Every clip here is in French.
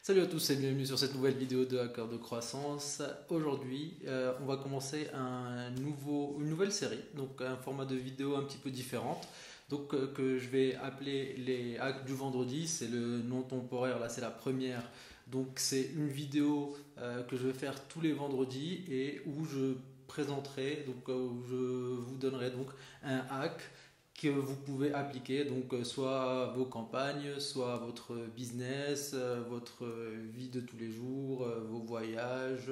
Salut à tous et bienvenue sur cette nouvelle vidéo de Hacker de Croissance. Aujourd'hui, on va commencer une nouvelle série, donc un format de vidéo un petit peu différent, donc que je vais appeler les hacks du vendredi. C'est le nom temporaire, là c'est la première. Donc c'est une vidéo que je vais faire tous les vendredis et où je présenterai, donc où je vous donnerai donc un hack que vous pouvez appliquer donc soit à vos campagnes, soit à votre business, votre vie de tous les jours, vos voyages,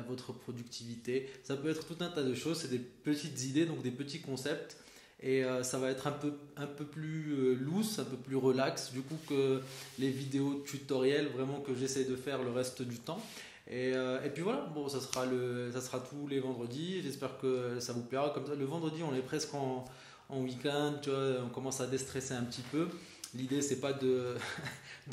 votre productivité. Ça peut être tout un tas de choses, c'est des petites idées, donc des petits concepts. Et ça va être un peu plus loose, un peu plus relax du coup que les vidéos tutoriels vraiment que j'essaie de faire le reste du temps. Et puis voilà, bon, ça sera tous les vendredis. J'espère que ça vous plaira. Comme ça, le vendredi, on est presque en week-end, tu vois, on commence à déstresser un petit peu. L'idée, c'est pas de,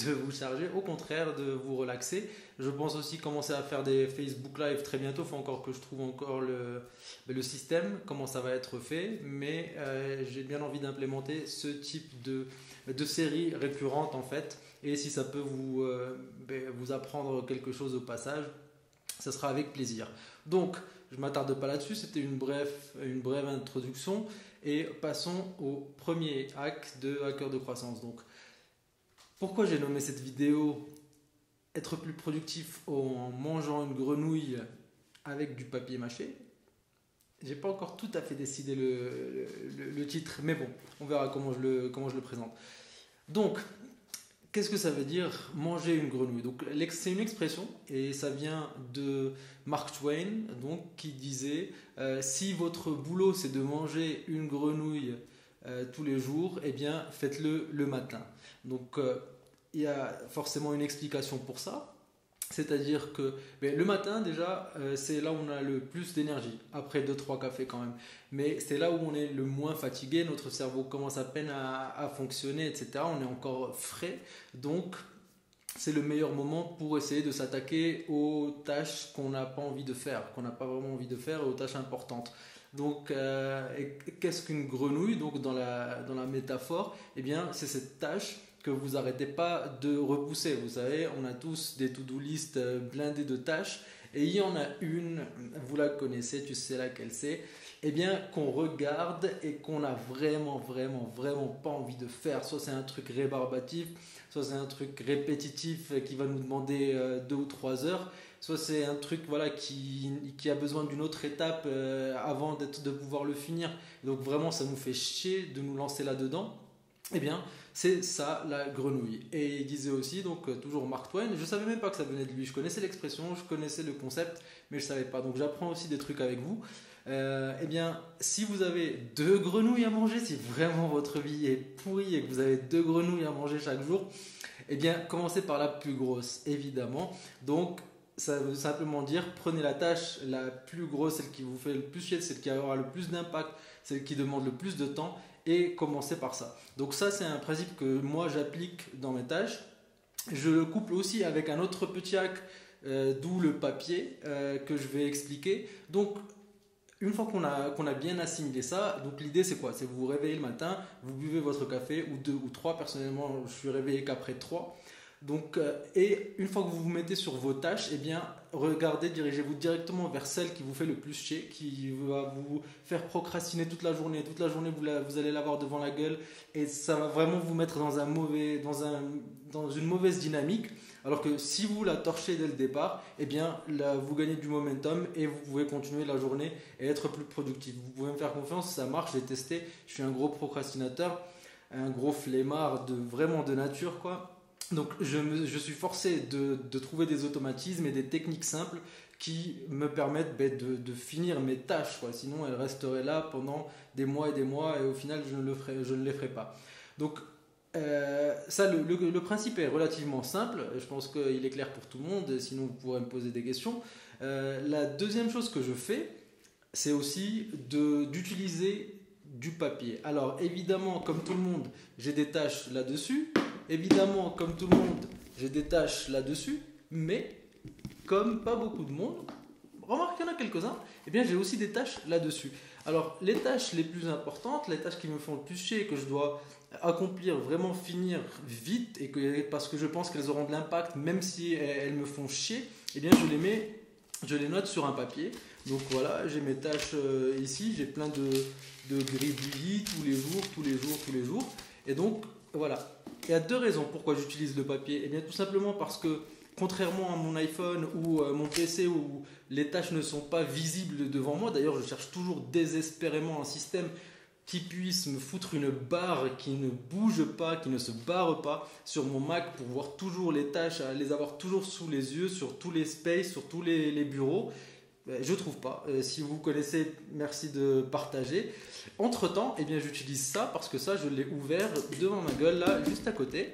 de vous charger, au contraire, de vous relaxer. Je pense aussi commencer à faire des Facebook Live très bientôt. Il faut encore que je trouve encore le système, comment ça va être fait. Mais j'ai bien envie d'implémenter ce type de série récurrente en fait. Et si ça peut vous apprendre quelque chose au passage, ça sera avec plaisir. Donc, je ne m'attarde pas là-dessus, c'était une brève introduction. Et passons au premier hack de Hacker de Croissance. Donc, pourquoi j'ai nommé cette vidéo être plus productif en mangeant une grenouille avec du papier mâché? J'ai pas encore tout à fait décidé le titre, mais bon, on verra comment je le présente. Donc, qu'est-ce que ça veut dire manger une grenouille? Donc, c'est une expression et ça vient de Mark Twain, donc, qui disait si votre boulot c'est de manger une grenouille tous les jours, eh bien faites-le le matin. Donc il y a forcément une explication pour ça. C'est-à-dire que le matin déjà c'est là où on a le plus d'énergie, après 2-3 cafés quand même. Mais c'est là où on est le moins fatigué, notre cerveau commence à peine à fonctionner, etc. On est encore frais, donc c'est le meilleur moment pour essayer de s'attaquer aux tâches qu'on n'a pas envie de faire, qu'on n'a pas vraiment envie de faire, et aux tâches importantes. Donc, qu'est-ce qu'une grenouille? Donc, dans la métaphore, eh bien, c'est cette tâche que vous n'arrêtez pas de repousser. Vous savez, on a tous des to-do list blindées de tâches, et il y en a une, vous la connaissez, tu sais laquelle c'est, eh bien, qu'on regarde et qu'on a vraiment pas envie de faire. Soit c'est un truc rébarbatif, soit c'est un truc répétitif qui va nous demander 2 ou 3 heures, soit c'est un truc voilà, qui a besoin d'une autre étape avant de pouvoir le finir. Donc vraiment, ça nous fait chier de nous lancer là-dedans. Eh bien, c'est ça la grenouille. Et il disait aussi, donc toujours Mark Twain, je ne savais même pas que ça venait de lui, je connaissais l'expression, je connaissais le concept, mais je ne savais pas. Donc j'apprends aussi des trucs avec vous. Eh bien, si vous avez 2 grenouilles à manger, si vraiment votre vie est pourrie et que vous avez 2 grenouilles à manger chaque jour, eh bien, commencez par la plus grosse, évidemment. Donc, ça veut simplement dire, prenez la tâche la plus grosse, celle qui vous fait le plus chier, celle qui aura le plus d'impact, celle qui demande le plus de temps, et commencez par ça. Donc ça, c'est un principe que moi, j'applique dans mes tâches. Je le couple aussi avec un autre petit hack, d'où le papier, que je vais expliquer. Donc, une fois qu'on a bien assimilé ça, donc l'idée c'est quoi? C'est vous vous réveillez le matin, vous buvez votre café, ou 2 ou 3, personnellement je suis réveillé qu'après 3. Donc, et une fois que vous vous mettez sur vos tâches, eh bien, regardez, dirigez-vous directement vers celle qui vous fait le plus chier, qui va vous faire procrastiner toute la journée. Toute la journée, vous allez l'avoir devant la gueule et ça va vraiment vous mettre dans une mauvaise dynamique. Alors que si vous la torchez dès le départ, eh bien, là, vous gagnez du momentum et vous pouvez continuer la journée et être plus productif. Vous pouvez me faire confiance, ça marche, j'ai testé. Je suis un gros procrastinateur, un gros flemmard vraiment de nature, quoi. Donc je suis forcé de trouver des automatismes et des techniques simples qui me permettent de finir mes tâches, quoi. Sinon elles resteraient là pendant des mois et au final je ne les ferai pas. Donc ça, le principe est relativement simple, je pense qu'il est clair pour tout le monde, sinon vous pourrez me poser des questions. La deuxième chose que je fais, c'est aussi d'utiliser du papier. Alors évidemment, comme tout le monde, j'ai des tâches là-dessus. Évidemment, comme tout le monde, j'ai des tâches là-dessus. Mais comme pas beaucoup de monde, remarque qu'il y en a quelques-uns, eh bien j'ai aussi des tâches là-dessus. Alors les tâches les plus importantes, les tâches qui me font le plus chier, que je dois accomplir, vraiment finir vite, et parce que je pense qu'elles auront de l'impact, même si elles me font chier, eh bien je les note sur un papier. Donc voilà, j'ai mes tâches ici, j'ai plein de gribouillis tous les jours. Et donc voilà, il y a deux raisons pourquoi j'utilise le papier. Eh bien tout simplement parce que contrairement à mon iPhone ou mon PC où les tâches ne sont pas visibles devant moi, d'ailleurs je cherche toujours désespérément un système qui puisse me foutre une barre qui ne bouge pas, qui ne se barre pas sur mon Mac pour voir toujours les tâches, les avoir toujours sous les yeux, sur tous les spaces, sur tous les bureaux. Je ne trouve pas. Si vous connaissez, merci de partager. Entre temps, eh bien, j'utilise ça parce que ça, je l'ai ouvert devant ma gueule, là, juste à côté.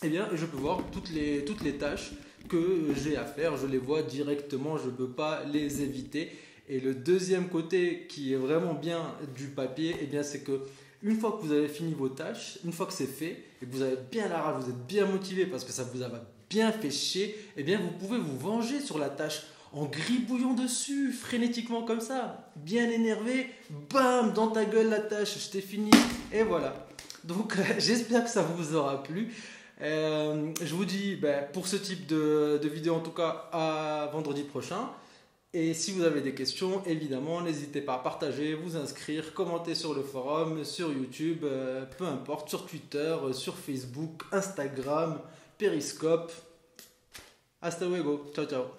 Eh bien, je peux voir toutes les tâches que j'ai à faire. Je les vois directement, je ne peux pas les éviter. Et le deuxième côté qui est vraiment bien du papier, eh bien, c'est que une fois que vous avez fini vos tâches, une fois que c'est fait et que vous avez bien la rage, vous êtes bien motivé parce que ça vous a bien fait chier, eh bien, vous pouvez vous venger sur la tâche en gribouillant dessus, frénétiquement comme ça, bien énervé, bam, dans ta gueule la tâche, je t'ai fini, et voilà. Donc j'espère que ça vous aura plu. Je vous dis pour ce type de vidéo en tout cas à vendredi prochain. Et si vous avez des questions, évidemment, n'hésitez pas à partager, vous inscrire, commenter sur le forum, sur YouTube, peu importe, sur Twitter, sur Facebook, Instagram, Periscope. Hasta luego, ciao ciao.